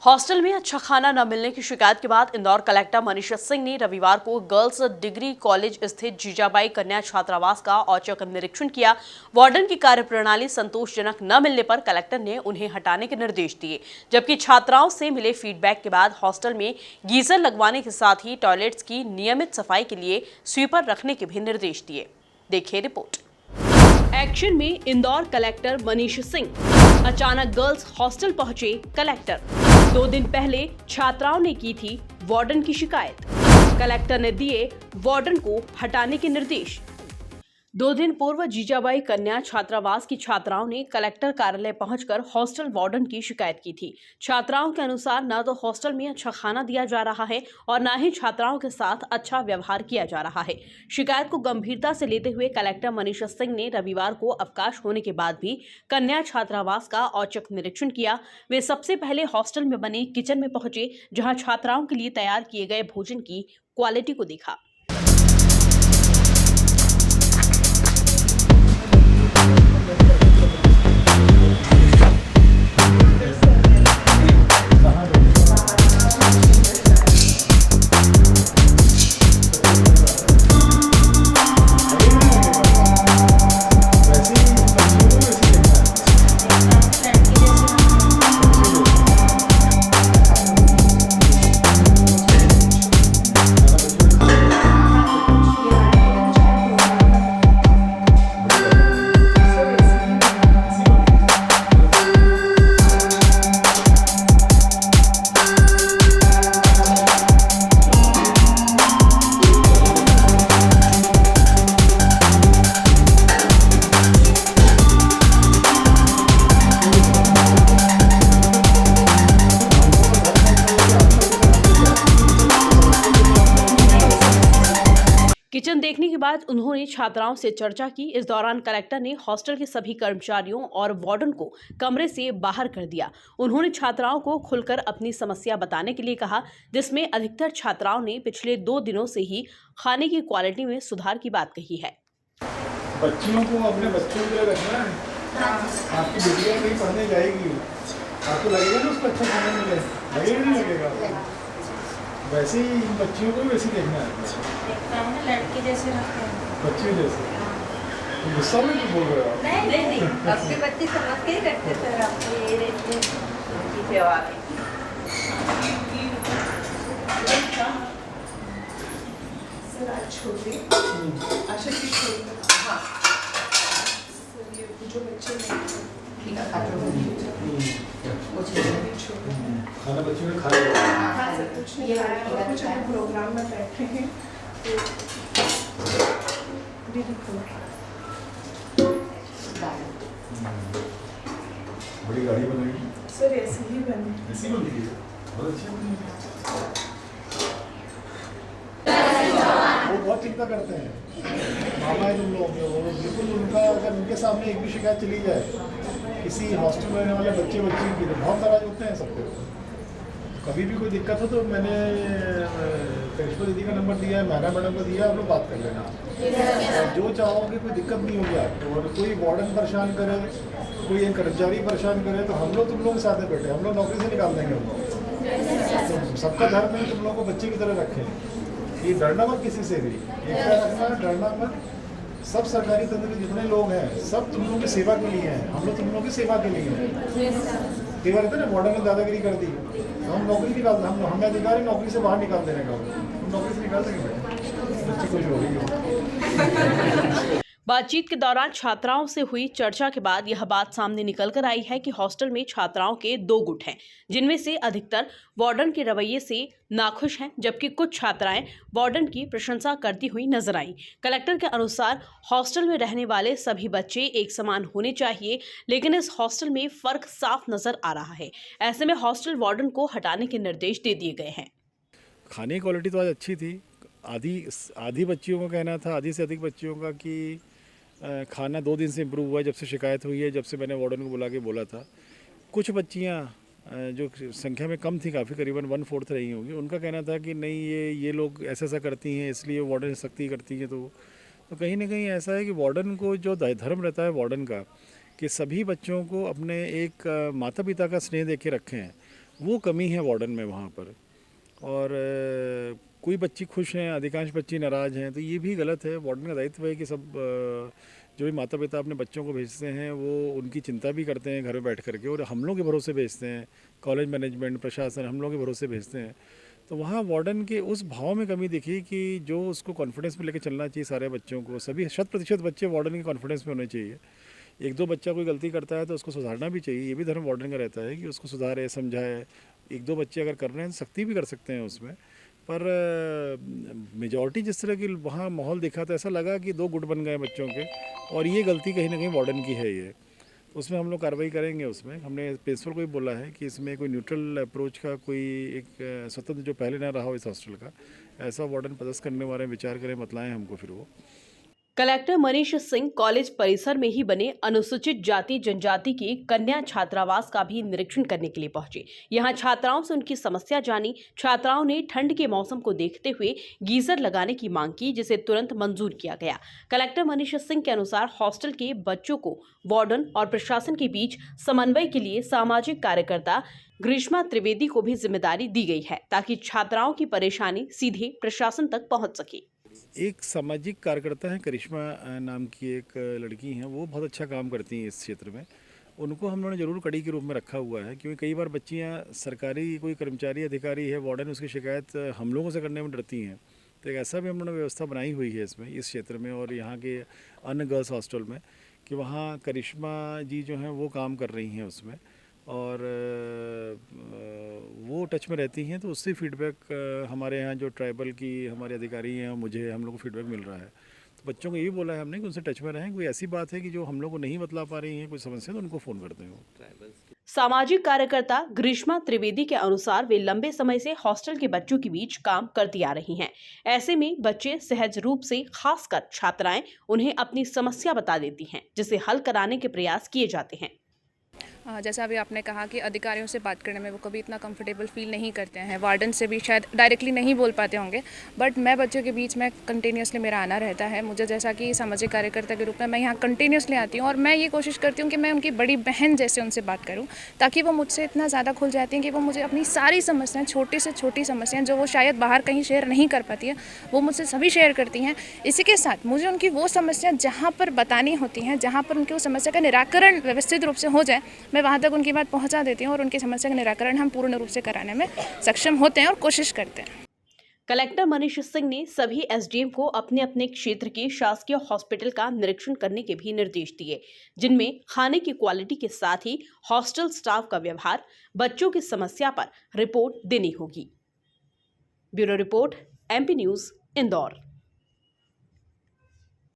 Hostel में अच्छा खाना न मिलने की शिकायत के बाद इंदौर कलेक्टर मनीषा सिंह ने रविवार को गर्ल्स डिग्री कॉलेज स्थित जीजाबाई कन्या छात्रावास का औचक निरीक्षण किया। वार्डन की कार्यप्रणाली संतोषजनक न मिलने पर कलेक्टर ने उन्हें हटाने के निर्देश दिए, जबकि छात्राओं से मिले फीडबैक के बाद हॉस्टल में गीजर लगवाने के साथ ही टॉयलेट्स की नियमित सफाई के लिए स्वीपर रखने के भी निर्देश दिए। देखिए रिपोर्ट। एक्शन में इंदौर कलेक्टर मनीष सिंह। अचानक गर्ल्स हॉस्टल पहुंचे कलेक्टर। 2 दिन पहले छात्राओं ने की थी वार्डन की शिकायत। कलेक्टर ने दिए वार्डन को हटाने के निर्देश। 2 दिन पूर्व जीजाबाई कन्या छात्रावास की छात्राओं ने कलेक्टर कार्यालय पहुंचकर हॉस्टल वार्डन की शिकायत की थी। छात्राओं के अनुसार न तो हॉस्टल में अच्छा खाना दिया जा रहा है और न ही छात्राओं के साथ अच्छा व्यवहार किया जा रहा है। शिकायत को गंभीरता से लेते हुए कलेक्टर मनीषा सिंह ने रविवार को अवकाश होने के बाद भी कन्या छात्रावास का औचक निरीक्षण किया। वे सबसे पहले हॉस्टल में बने किचन में पहुंचे, जहां छात्राओं के लिए तैयार किए गए भोजन की क्वालिटी को देखा। किचन देखने के बाद उन्होंने छात्राओं से चर्चा की। इस दौरान कलेक्टर ने हॉस्टल के सभी कर्मचारियों और वार्डन को कमरे से बाहर कर दिया। उन्होंने छात्राओं को खुलकर अपनी समस्या बताने के लिए कहा, जिसमें अधिकतर छात्राओं ने पिछले 2 दिनों से ही खाने की क्वालिटी में सुधार की बात कही है। बच्चियों को अपने बच्चों के लिए रखना है। आपकी बेटियां कहीं पढ़ने जाएगी, आपको लगेगा ना उसको अच्छा खाना मिले, लगेगा नहीं लगेगा? वैसे ही बच्चियों को भी वैसे देखना है ना, लड़के जैसे रखते हैं, बच्चे जैसे। तो गुस्सा में क्यों बोल रहे हो आप? नहीं आपके बच्चे समझ के ही रखते थे, आपको ये रहते हैं सेवा में। सर आज छोड़िए, आशा की छोड़िए। हाँ सर, ये जो बच्चे ठीक है, खा लो। खाना बच्चों ने खा लिया। हाँ सर, कुछ नहीं खाया, कुछ हम प्रोग्राम में बैठे हैं तो दीदी बड़ी गाड़ी बनाई सर, ऐसे ही बनी। ऐसी बन रही है, बहुत अच्छी बनी है। वो बहुत चिंता करते हैं, मामा है तुम लोग, वो बिल्कुल उनका अगर उनके सामने एक भी शिकायत चली जाए किसी हॉस्टल में रहने वाले बच्चे की, तो बहुत नाराज होते हैं सबको। कभी भी कोई दिक्कत हो तो मैंने प्रिंसिपल दीदी का नंबर दिया है, मैडम को दिया, आप लोग बात कर लेना। जो चाहोगे कोई दिक्कत नहीं होगी आपको। और कोई वार्डन परेशान करे, कोई एक कर्मचारी परेशान करे तो हम लोग तुम लोग के साथ में बैठे, हम लोग नौकरी से निकाल देंगे उनको। तो सबका धर्म है तुम लोग को बच्चे की तरह रखें। ये डरना मत किसी से भी, एकता रखना, डरना मत। सब सरकारी तंत्र के जितने लोग हैं सब तुम लोगों की सेवा के लिए हैं, हम लोग तुम लोगों की सेवा के लिए हैं। कई बार कहते हैं ना, वार्डन ने दादागिरी कर दी, हम नौकरी निकाल, हम हमें अधिकारी नौकरी से बाहर निकाल देने का, हम नौकरी से निकाल देंगे, बच्ची खुश हो रही हो। बातचीत के दौरान छात्राओं से हुई चर्चा के बाद यह बात सामने निकल कर आई है कि हॉस्टल में छात्राओं के 2 गुट हैं, जिनमें से अधिकतर वार्डन के रवैये से नाखुश हैं, जबकि कुछ छात्राएं वार्डन की प्रशंसा करती हुई नजर आईं। कलेक्टर के अनुसार हॉस्टल में रहने वाले सभी बच्चे एक समान होने चाहिए, लेकिन इस हॉस्टल में फर्क साफ नजर आ रहा है। ऐसे में हॉस्टल वार्डन को हटाने के निर्देश दे दिए गए हैं। खाने की क्वालिटी तो आज अच्छी थी। आधी बच्चियों का कहना था, आधी से अधिक बच्चियों का, कि खाना 2 दिन से इम्प्रूव हुआ है, जब से शिकायत हुई है, जब से मैंने वार्डन को बुला के बोला था। कुछ बच्चियां जो संख्या में कम थी, काफ़ी करीबन 1/4 रही होंगी, उनका कहना था कि नहीं ये लोग ऐसा करती हैं इसलिए वार्डन सख्ती करती हैं। तो कहीं ना कहीं ऐसा है कि वार्डन को जो धर्म रहता है वार्डन का, कि सभी बच्चों को अपने एक माता पिता का स्नेह दे के रखें हैं। वो कमी है वार्डन में वहाँ पर। और कोई बच्ची खुश हैं, अधिकांश बच्ची नाराज़ हैं, तो ये भी गलत है। वार्डन का दायित्व है कि सब जो भी माता पिता अपने बच्चों को भेजते हैं वो उनकी चिंता भी करते हैं घर में बैठ करके, और हम लोग के भरोसे भेजते हैं, कॉलेज मैनेजमेंट प्रशासन हम लोग के भरोसे भेजते हैं। तो वहाँ वार्डन के उस भाव में कमी दिखी कि जो उसको कॉन्फिडेंस में लेकर चलना चाहिए सारे बच्चों को, सभी 100% बच्चे वार्डन के कॉन्फिडेंस में होने चाहिए। एक दो बच्चा कोई गलती करता है तो उसको सुधारना भी चाहिए, ये भी धर्म वार्डन का रहता है कि उसको सुधारे, समझाए। एक दो बच्चे अगर कर रहे हैं सख्ती भी कर सकते हैं उसमें, पर मेजॉरिटी जिस तरह की वहाँ माहौल दिखा था, ऐसा लगा कि दो गुट बन गए बच्चों के, और ये गलती कहीं ना कहीं वार्डन की है। ये तो उसमें हम लोग कार्रवाई करेंगे। उसमें हमने प्रिंसिपल को भी बोला है कि इसमें कोई न्यूट्रल अप्रोच का कोई एक स्वतंत्र जो पहले ना रहा हो इस हॉस्टल का, ऐसा वार्डन पदस्थ करने वाले विचार करें, मतलाएं हमको फिर वो। कलेक्टर मनीष सिंह कॉलेज परिसर में ही बने अनुसूचित जाति जनजाति के कन्या छात्रावास का भी निरीक्षण करने के लिए पहुंचे। यहां छात्राओं से उनकी समस्या जानी। छात्राओं ने ठंड के मौसम को देखते हुए गीजर लगाने की मांग की, जिसे तुरंत मंजूर किया गया। कलेक्टर मनीष सिंह के अनुसार हॉस्टल के बच्चों को वार्डन और प्रशासन के बीच समन्वय के लिए सामाजिक कार्यकर्ता ग्रीष्मा त्रिवेदी को भी जिम्मेदारी दी गई है, ताकि छात्राओं की परेशानी सीधे प्रशासन तक पहुंच सके। एक सामाजिक कार्यकर्ता है, करिश्मा नाम की एक लड़की हैं, वो बहुत अच्छा काम करती हैं इस क्षेत्र में। उनको हम लोगों ने ज़रूर कड़ी के रूप में रखा हुआ है, क्योंकि कई बार बच्चियां सरकारी कोई कर्मचारी अधिकारी है, वार्डन, उसकी शिकायत हम लोगों से करने में डरती हैं। तो एक ऐसा भी हम लोगों ने व्यवस्था बनाई हुई है इसमें, इस क्षेत्र में और यहाँ के अन्य गर्ल्स हॉस्टल में, कि वहाँ करिश्मा जी जो हैं वो काम कर रही हैं उसमें, और वो टच में रहती हैं। तो उससे फीडबैक हमारे यहाँ जो ट्राइबल की हमारे अधिकारी हैं, मुझे हम लोग को फीडबैक मिल रहा है। तो बच्चों को ये बोला है हमने कि उनसे टच में रहें, कोई ऐसी बात है कि जो हम लोग को नहीं बतला पा रही हैं, कोई समस्या, तो उनको फ़ोन करते हैं। सामाजिक कार्यकर्ता ग्रीष्मा त्रिवेदी के अनुसार वे लंबे समय से हॉस्टल के बच्चों के बीच काम करती आ रही हैं। ऐसे में बच्चे सहज रूप से, खासकर छात्राएं, उन्हें अपनी समस्या बता देती हैं, जिसे हल कराने के प्रयास किए जाते हैं। जैसा अभी आपने कहा कि अधिकारियों से बात करने में वो कभी इतना कंफर्टेबल फील नहीं करते हैं, वार्डन से भी शायद डायरेक्टली नहीं बोल पाते होंगे, बट मैं बच्चों के बीच में कंटिन्यूसली मेरा आना रहता है। मुझे जैसा कि सामाजिक कार्यकर्ता के रूप में मैं यहाँ कंटिन्यूसली आती हूँ, और मैं ये कोशिश करती हूँ कि मैं उनकी बड़ी बहन जैसे उनसे बात करूँ, ताकि वो मुझसे इतना ज़्यादा खुल जाती हैं कि वो मुझे अपनी सारी समस्याएँ, छोटी से छोटी समस्याएँ जो वो शायद बाहर कहीं शेयर नहीं कर पाती है, वो मुझसे सभी शेयर करती हैं। इसी के साथ मुझे उनकी वो समस्या जहाँ पर बतानी होती हैं, जहाँ पर उनकी वो समस्या का निराकरण व्यवस्थित रूप से हो जाए, मैं वहाँ तक उनकी बात पहुंचा देती हूँ, और उनकी समस्या का निराकरण हम पूर्ण रूप से कराने में सक्षम होते हैं और कोशिश करते हैं। कलेक्टर मनीष सिंह ने सभी एसडीएम को अपने अपने क्षेत्र के शासकीय हॉस्पिटल का निरीक्षण करने के भी निर्देश दिए, जिनमें खाने की क्वालिटी के साथ ही हॉस्टल स्टाफ का व्यवहार, बच्चों की समस्या पर रिपोर्ट देनी होगी। Bureau report, MP news, Indore.